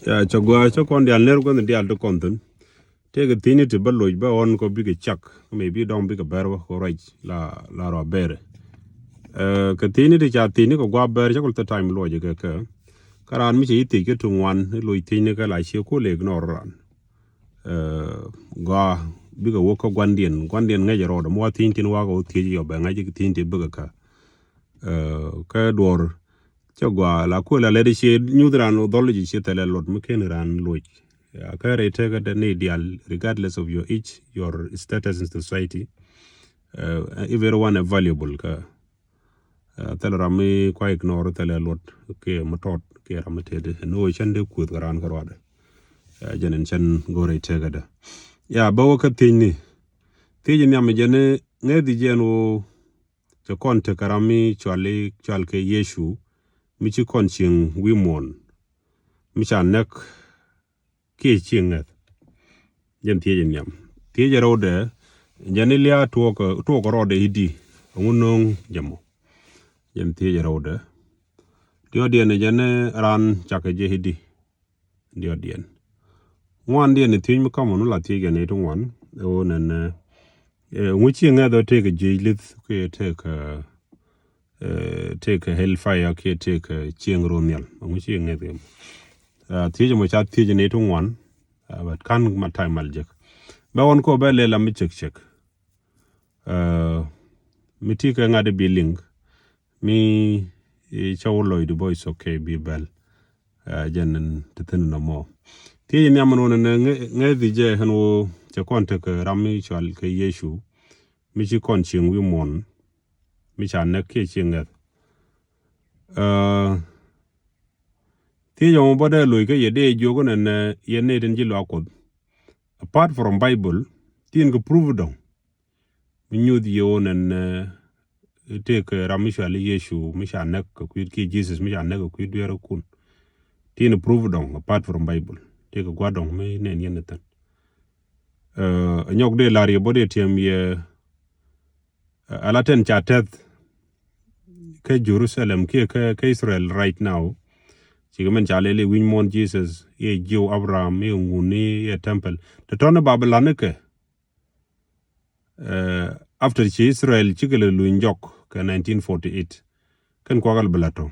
Ya chagwa chakon dial ner ko dial to konten. Take a thin to ballo ba on ko big chuck. Maybe don't big a bear or right la ro bear. Ka thin to chat thin ko gwa bear chakol the time logic ka. Karan mi chi ti ke to one lo thin ka la chi ko le ignore ran. Ga big a walk gwandien ngay ro mo thin tin wa go ti yo ba ngay thin ti big ka. Ka dor chagwa la ko la le shi nyudran odology shi tele lot mken ran loj ka re take the ideal regardless of your age your status in society everyone is valuable ka tele rami kwa ignore tele lot ke matot ke ramete no chande ku ran karwada janen chan gore take da ya bawo ka tinni tiji nyam jene ngedi jeno to konte karami chwal ke yeshu michi konching wimon micha nek ke chinget jen tie nyam tie rode janilia to ko rode idi ngunong jamo jen tie rode dio dien jane ran chake je hidi dio dien ngwan dien tin mi kamo la tie gene to ngwan o nen nguchi ngado take je lith ke take hellfire ke take chiengro nyal nguchi ngado tie mo chat tie ne to ngwan but kan matai maljek ba won ko ba lela mi chek mi ti ka ngade billing mi chawlo du boys okay bi bel janen teten no mo ti ni amano ne ngedi je hanu che konte ka rami chal ke yeshu mi chi kon ching wi mon mi cha ne ke chinget ti yo boda lo ke yede jogo ne ye ne den ji lo akod apart from bible tin go prove dong mi nyud yo nen take ramisha li yeshu misha nek ko ki jesus misha nek ko duero kun tin prove dong apart from bible take gwadong me nen yeneten nyok de lari bode tiem ye alaten chatet ke jerusalem ke israel right now sigamen chalele winmon jesus ye jo abraham ye nguni ye temple to tone babylon ke after Israel chikele luinjok ka 1948 ken kwagal belato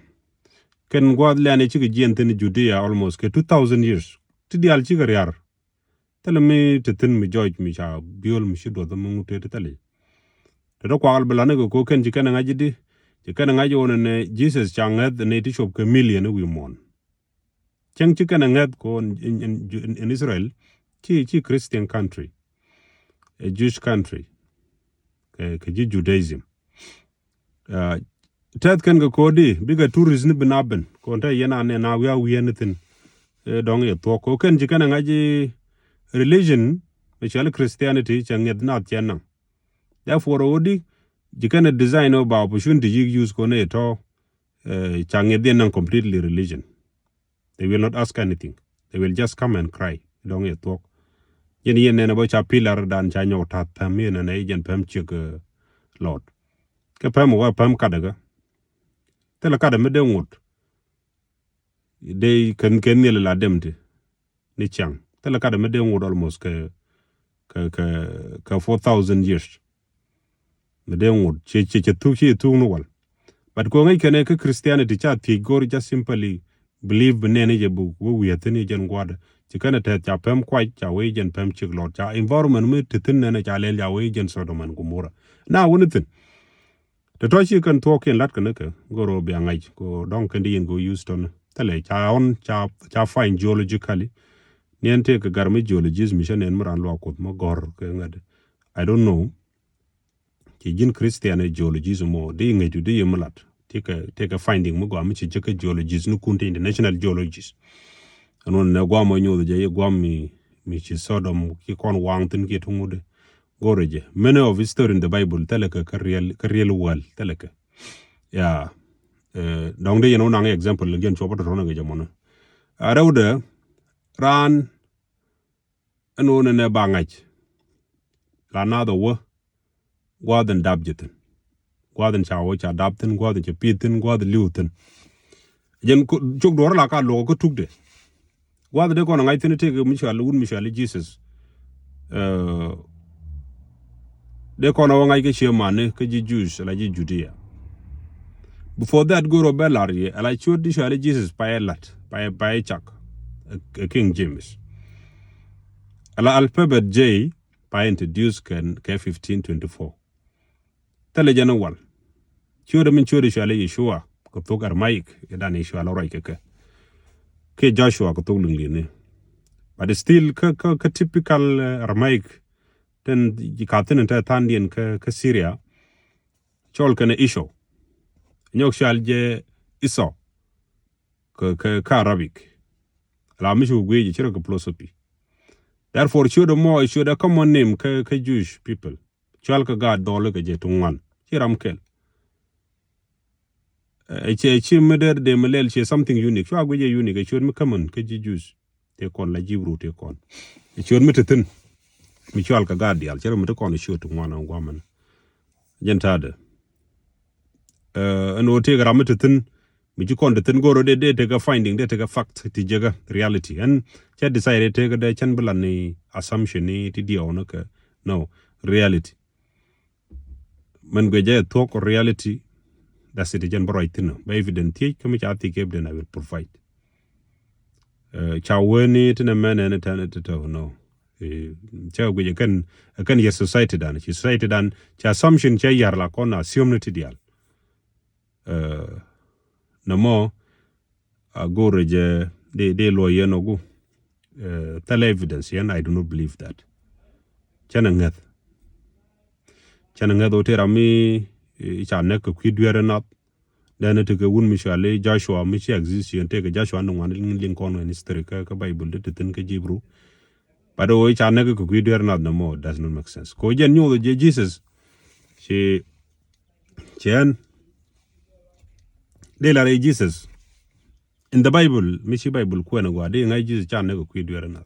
ken gwad lane chike jienten Judea almost ke 2000 years tidi al chike riar tele mi teten mi George mi cha biol mi shido da mungu tete tele to kwagal belane ko ken chikene ngajidi chikene ngaji wonene Jesus changet ne ti shop ke million wi mon cheng chikene nget ko in Israel chi Christian country a Jewish country ke Judaism tet ken ga kodi biga tourism binaben ko ta yana ne na wiya nitin dong ye to ko ken jikana ngaji religion special Christianity changet na tiana therefore odi jikana design ba opportunity use ko ne to changet den completely religion they will not ask anything they will just come and cry dong ye to yen ne na ba cha pillar dan cha nyota pam yen na yen pam chik lord ke pam wa pam kadaga tela kada me dengut they can nearly la demte ni chang tela kada me dengut almost ka 4000 years me dengut che tu no wal but ko ngai kene ke Christianity cha ti gor just simply believe benene je bu we atene jen gwada ti kana ta cha pem kwai cha we jen pem chik lot cha environment me titin ne cha le ya we jen sodoman gumura na wonitin the toshi kan talk in lat kan ke goro bi angai ko don kan di go use ton tele cha on cha find geologically niente ke garmi geologism mission en maran lo ko mo gor ke ngade I don't know ki jin Christian geologism mo de ngai tu de yemulat take a finding mo go am chi ke geologist no kunte international geologist anon ne gwa mo nyodo je gwa mi chi sodom ki kon wang tin ki tumude goreje many of history in the bible teleka ka real world teleka ya dong de yeno nang example again chopa to no jamona arawde ran anone ne bangaj la na do wo gwaden dabjeten gwaden chawo cha dabten gwaden che pitin gwaden liuten jen chok dor la ka lo ko tukde What de kono ngai tene tege Michal Jesus de kono ngai ke shemane ke ji Jews la ji Judea. Before that go Robelari ala chod di shale Jesus by chak King James. Ala alphabet J by introduce can K1524. Tele jana wal. Chod min chod shale Yeshua ko tok Armaic dan Yeshua la right ke Joshua ko tok lungli. But still ka typical Aramaic then jikatin ta Tandian ka Syria chol kana issue nyok shal je iso ka Arabic la mishu gwe chira ka philosophy. Therefore should more should a common name ka Jewish people chol ka God dole ka je tungwan chiram kel chi meder de melel chi something unique chwa gwe unique should me common ka Jews te kon la jibru te kon should me tin mi chwal ka gadial chero mto kon shoot ngwana ngwaman jentade no te gram tin mi ji kon tin goro de te ga finding de te ga fact ti jega reality and cha decide te ga de chan bulan ni assumption ni ti dio no ka no reality man gwe je talk reality that's it jen bro itino by evident ti kami cha ti ke I will provide cha weni tin man and tan to no cha gwe kan your society dan cha assumption cha yar la kon assume ti dial no more go reje de lawyer no go tell evidence and I do not believe that chana ngat o tera mi cha nek ku dwiere na then te ke wun mishale Joshua mi chi exist yen te ke Joshua no wan lin kon en history ka Bible de tin ke Hebrew but o cha nek ku dwiere na no more does not make sense ko jen nyu de Jesus she chen de la Jesus in the Bible mishi Bible ko na gwa de ngai Jesus cha nek ku dwiere na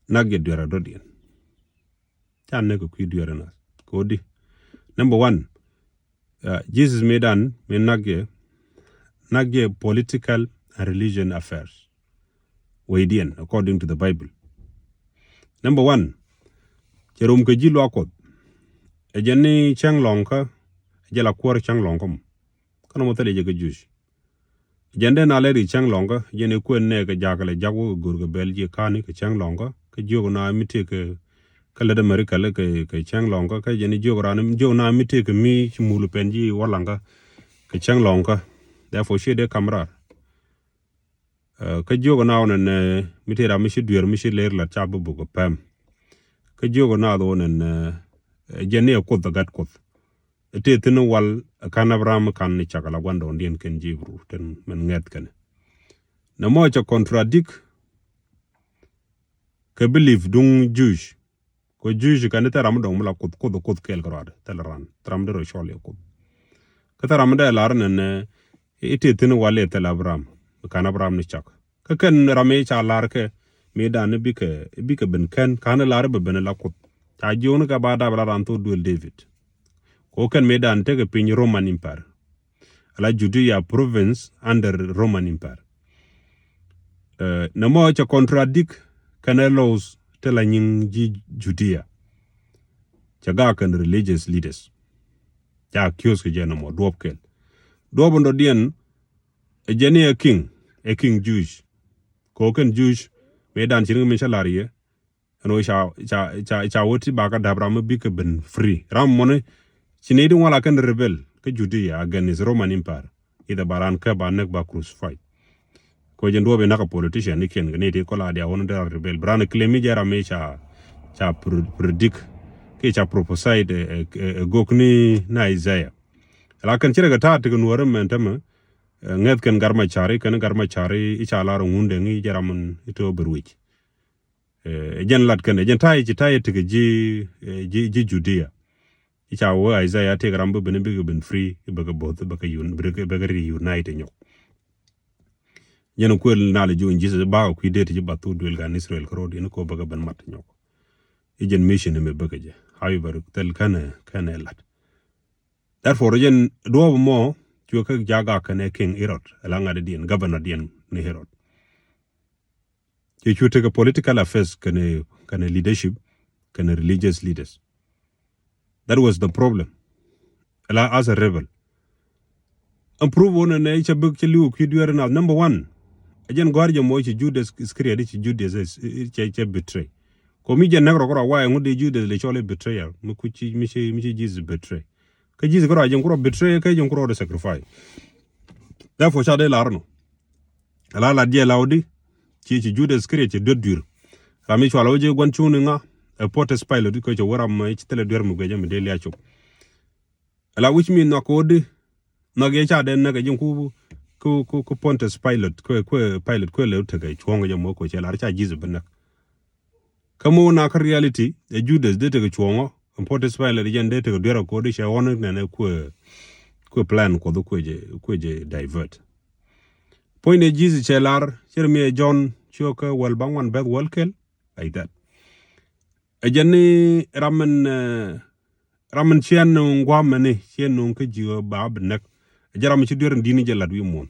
nagge dwiere dodien cha nek ku dwiere na ko di number 1 Jesus made an nagge political and religion affairs Wadian according to the Bible. Number 1 cherum ke jilo akot ejeni changlonka ejela kwor changlonkom kana motale je ke jush jende na leri changlonka jene ko ne ke jagale jago gurgo belje kani ke changlonka ke jogo na mite ke kala de America le ke changlonka ke jene jogo ranum jogo na mite ke mi mulu penji walanga ke changlonka therefore she de kamrar ke jogo na onen mite ra mi shi duer mi shi ler la chabu bugo pam ke jogo na do onen jene ko the gat ko ete tin wal kan Abraham kan ni chakala gwando ndien ken jibru ten men nget ken na mo cha contradict ke believe dung Jewish ko Jewish kan ta ram dong mala ko kel grad telran tram de shole ko ka ta ram de lar nen ete tin wal ete Abraham kan Abraham ni chak ka ken rame cha lar ke me dan bi ke ben kan lar be ben la ko ta jonu ka bada bala ran to duel David ko ken me dan te ke pin Roman Empire ala Judea province under Roman Empire na mo cha contradict kana laws te la nyin Judea cha ga kan religious leaders ja kios ke jeno mo dopkel dobondo dien jeni a king Jewish ko ken Jewish me dan chirin mi shalariye no cha woti baga dabram bi ke ben free ram mone chinedi wala kan rebel ke Judea against Roman Empire ida baran ka banek ba crucified ko jendo be naka politician ni ken ne de ko la dia won da rebel bran claim jara me cha predict ke cha prophesy de gokni na Isaiah la kan chira ga ta te nuore mentama nget ken garma chari icha la ngunde ngi jara mun ito berwich jen lat ken jen tai te ji Judea icha wo Isaiah te garambe ben ben free be ga both be ga reunite nyok yen ko na le jo Jesus ba ku de te batu duel gan Israel ko di ko be ga ben mat nyok jen mission me be ga je however tel kana lat therefore jen do mo jo ka jaga kana king Herod alanga de dien governor dien ni Herod you should take a political affairs can leadership can religious leaders. That was the problem. As a rebel. Improve on an nature book to look you do number one. Again, guardian mo Judas is created Judas is betray. Comedian never go why would they Judas the chole betrayal. Mukuchi Michi Jesus betray. Kajis go ajang kuro betray kajang kuro the sacrifice. Therefore shall they larno. Alala dia laudi. Chichi Judas created dur. Ramicho aloje gwan chuninga. A potus pilot because you were a much telederm gajam daily achop. Ala which mean no code. Nagacha then Nagajum ku Pontus pilot pilot le take chwonga jamo ko chela cha jizu bana. Kamo na ka reality the Judas de take chwonga Pontus pilot jen de take dera ko de sha wonu na ku plan ko do je divert. Point e jizu chelar chermi John choka wal bangwan bed walkel like that. Ajani ramen chien ngwa mane chien ke jiwa ba benak jaram ci dur dini jelat wi mon.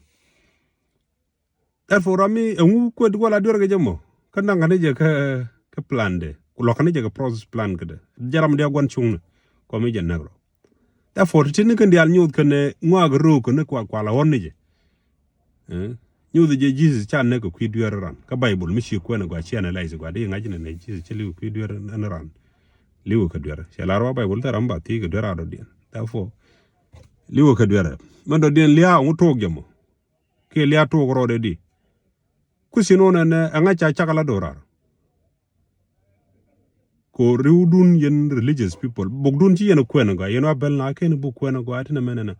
Therefore rami ngu ko wala dur ga jamo kana ngane je ka plan de ku lo kana je ka process plan kada jaram de gon chung ko mi je nagro. Therefore tin kan dial nyud kan ngwa ga ro ko ne kwa la won je nyud je Jesus chan ne ko ku dur ran ka bible mi ci ko ne gwa chene lai gwa de ngaji ne Jesus ci li ku dur an ran liwo ka dur ci la ro bible taram ba ti ga dur ado dien. Therefore liwo ka dur mando dien liya ngu tok jamo ke liya tok rode di kusino na anga cha chakala dorar ko riudun yen religious people bogdun ci yen kwena ga yen abel na ken bu kwena ga atina menena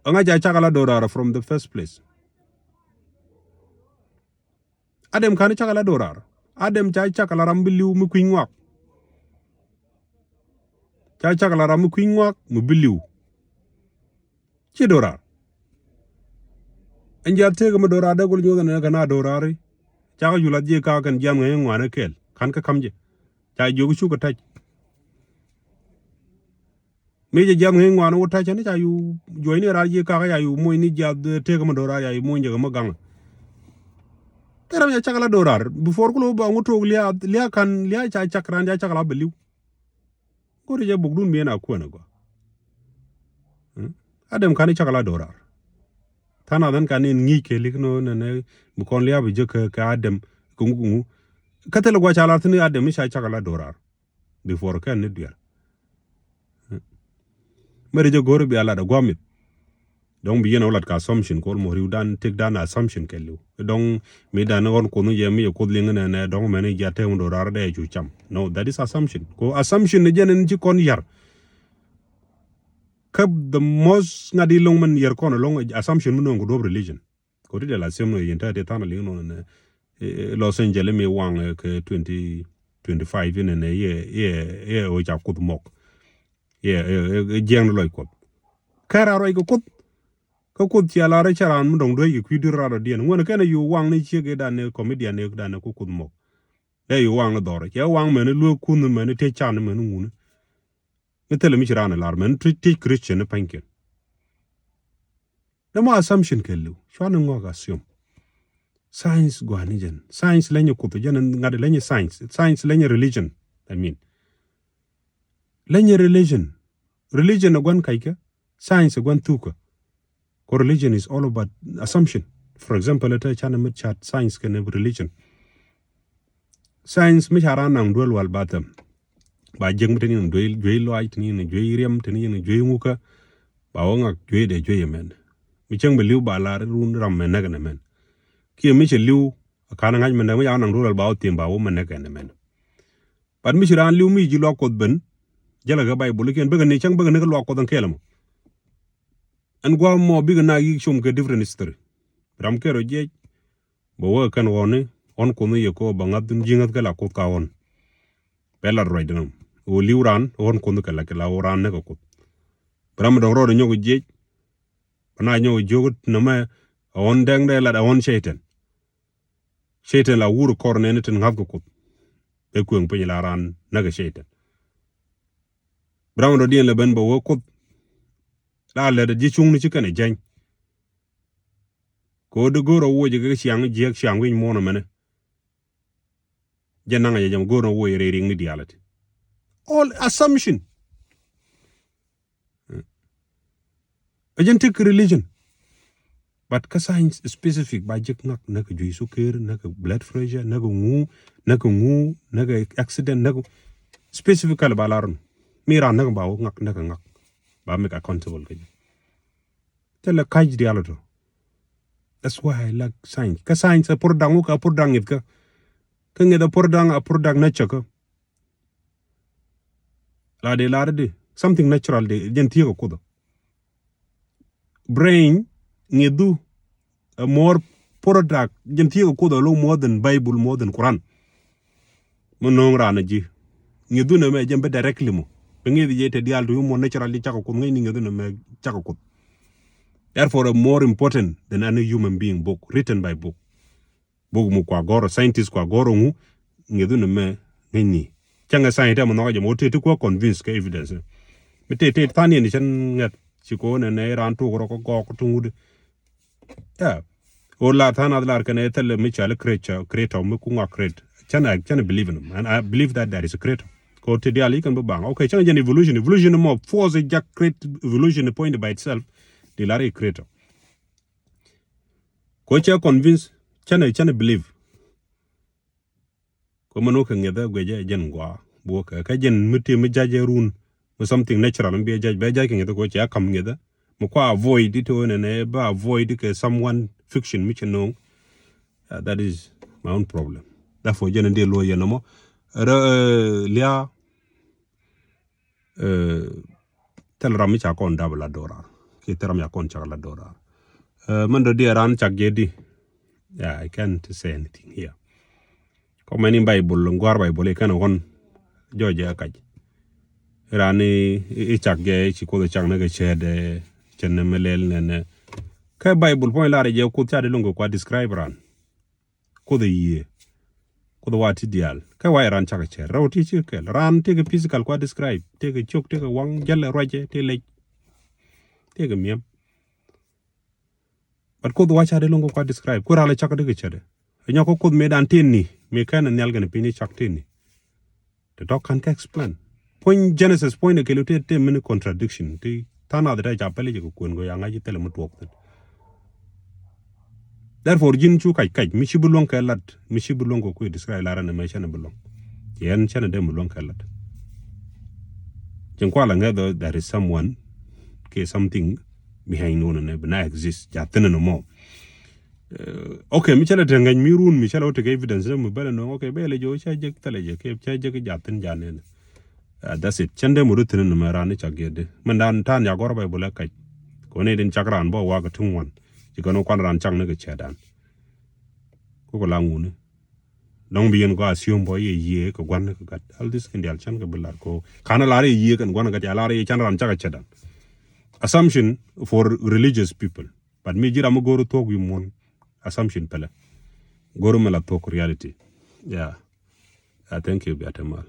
anga cha chakala dorar from the first place. Adem kan chakala dorar adem cha chakala rambiliu mu kwinwak cha chakala ram kwinwak mu biliu ci dorar enja tege mo dora da gol nyoga na kana dorari cha yula je ka kan jam ngay ngwana kel kan ka kamje cha jogu shuka taj me je jam ngay ngwana wota cha ne cha yu joini ra je ka ya yu moy ni ja tege mo dora ya yu moy njaga mo gang teram ya chakala dorar before ko ba ngoto liya kan liya cha chakran ja chakala beliu ko je bugdun me na ko na go adem kan chakala dorar tana dan kan ngi ke likno ne bu kon liya bi je ka adem kungu katel gwa chala tini adem sha chakala dorar before kan ne diar mere je gor bi ala da gwamit donc bi yena lat ka assumption ko mo riudan tek dan assumption kelu donc mi dan on ko nu je mi ko linga ne donc mene ja te dorar de ju cham no that is assumption ko assumption ne jenen ci kon yar kab the most ngadi long man yer kono long assumption mun ngo do religion ko de la semno yenta de tana li no ne Los Angeles me wang ke 2025 in ne ye o ja kut mok ye jeng loy ko kara roy ko kut ya la ra charan mun dong do yi ku dira ra dien ngona kana yu wang ne chege dan ne comedian ne dan ko kut mok e yu wang do ra ya wang men lu kun men te chan men ngun metele mi chirana lar men ti Christian panken dama assumption kellu shwana ngoga assume science gwanijen science lenye kuto jana ngade lenye science lenye religion I mean lenye religion gwan kaika science gwan tuka ko religion is all about assumption. For example let chana mit chat science can religion science mi chara nang dwel wal batam ba jeng tani ni dwel lo ai tani ni dwel riem tani ni dwel nguka ba wonga dwel de dwel men mi chang beliu ba la run ram men na men ki mi che liu kana ngaj men ya nang dwel ba o tim ba wo men na men pan mi chiran liu mi ji lo ko ben jala ga bay bulu ken bega ni chang bega ne lo ko dan kelam an gwa mo biga na yi chum ke different history ram ke ro je bo wa kan woni on ko no ye ko ba ngadun jingat kala ko ka won bela roy denam o liuran on ko no kala kala oran ne ko ram do ro nyogo je na nyogo jogot no ma on deng de la on shaitan la wuru korne ne tin ngab ko e ko en pe la ran naga shaitan ram do dien le ben bo wo ko la le de chung ni chikane jan ko de goro wo je ga chiang wi mo no mane jenanga ya jam goro wo yere ring ni dialati all assumption agentic religion but ka science specific ba jek nak naka juy sukir naka blood pressure naka ngu naka accident naka specifically ba larun mira naka ba ngak naka ngak ba make accountable ka tell a kaj dialoto. That's why I like science. Ka science a pordang ka pordang it ka ngeda pordang a pordang nature ka la de something natural de gentiyo ko brain ngedu a more product gentiyo ko lo more than Bible more than Quran monong rana ji ngedu na me jembe directly mo ngedi jete dial do mo naturally chako ko ngi ngedu na me chako ko. Therefore, more important than any human being book written by book mu kwa goro scientist kwa goro mu ngedu na me ngi changa scientist mo no ga mo te ko convince ka evidence me te tani ni chan ngat chiko ne ran to ko go tungude yeah o la thana dlar kane tele me chale creator me ku nga create chana believe in him and I believe that there is a creator ko te diali kan bang okay chana gen evolution mo force jack create evolution point by itself the lari creator ko cha convince chana believe ko mano kan ngeda gweje jen gwa bo ka jen muti me jaje run or something natural and be a judge by jacking it go cha come together mo kwa avoid it one and ba avoid ke someone fiction which no that is my own problem therefore jen de lo ye no mo lia tel ram cha kon dabla dora ke teram ya kon cha la dora man do dia ran cha gedi yeah I can't say anything here ko many Bible ngwar Bible kan on joje akaj rani ichakge chiko chang na chede chenne melel ne ka Bible point la je ko tade longo kwa describe ran ko de ye ko do wati dial ka wa ran chaka che rawti chi ke ran te physical kwa describe te chok te wang jelle roje te le te miem but ko do wacha de longo kwa describe ko rala chaka de chede nyako ko me dan tin ni me kana nyal gane pini chak tin ni the doc can explain point Genesis point ke lute te mini contradiction ti tana da ja pele ko kun go yanga ji tele mutu wakta therefore jin chu kai mi shi bulon ka lat mi shi bulon ko describe la ran me chana bulon yen chana de bulon ka lat jin kwala nga there is someone ke something behind no ne bana exist ja tene no mo okay mi chala tenga mi run mi chala to evidence mo bele no okay bele jo cha je tele je ke cha je ja ten ja ne that's it chande mu rutin no mara ni chagede mandan tan ya gor bay bula kai ko ne din chakran bo wa ga tungwan ji kono kwan ran chang ne ga chedan ko langu ne dong bien ko assume bo ye ko gwan ne ga al this kin dal chan ga bular ko kana lare ye kan gwan ga ya lare chan ran chaga chedan assumption for religious people but mi jira mo goro to gu mon assumption pele goro mala to reality yeah thank you biatamal